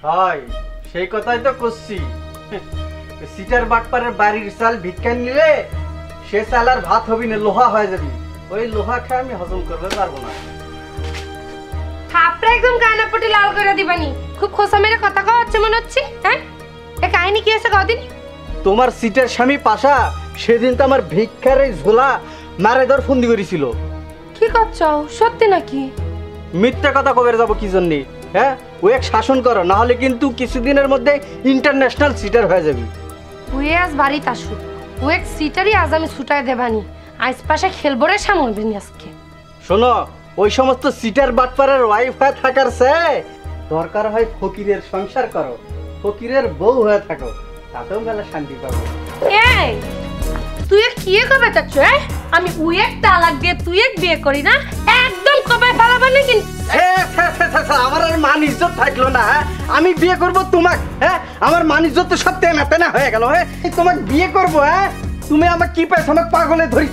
হয় সেই কথাই তো করছি। সিটার বাটপারের বাড়ির চাল ভিক্ষা নিলে সে চাল আর ভাত হবি না, লোহা হয়ে যাবি। ওই লোহা খেয়ে আমি হজম করতে পারবো না। থাপড়া একদম কানাপটি লাল করে দিবানি। খুব খোসা মেরে কথা কওয়া হচ্ছে মনে হচ্ছে। হ্যাঁ, এ কাহিনী কি আছে কদিন? তোমার সিটের স্বামী পাশা সেদিন তো আমার ভিক্ষার এই ঝোলা মারে ধর ফন্দি করেছিল। কি করছো, সত্যি নাকি? মিথ্যা কথা কবে যাবো কি জন্য? হ্যাঁ, ও এক শাসন করো, না হলে কিন্তু কিছুদিনের মধ্যে ইন্টারন্যাশনাল সিটার হয়ে যাবি। ওয়ে আজ বাড়িতে আসু, ও এক সিটারই আজ আমি ছুটাই দেবানি। আজ পাশে খেলবো রে সামনে আজকে। শোনো, ওই সমস্ত সিটার বাটপারের ওয়াইফ হয়ে থাকার চেয়ে দরকার হয় ফকিরের সংসার করো, ফকিরের বউ হয়ে থাকো, তাতেও মেলা শান্তি পাবো। এই তুই কি কবে চাচ্ছ? আমি উই এক তালাক দিয়ে তুই এক বিয়ে করি না, একদম কবে পালাবা না কিন্তু। আমার আর মান ইজ্জত থাকলো না। আমি বিয়ে করবো তোমাকে? হ্যাঁ, আমার মান ইজ্জত তো সব তেনা তেনা হয়ে গেল। হ্যাঁ, তোমাকে বিয়ে করবো? হ্যাঁ, তুমি আমাকে কি পাইছো? আমাকে পাগলে ধরি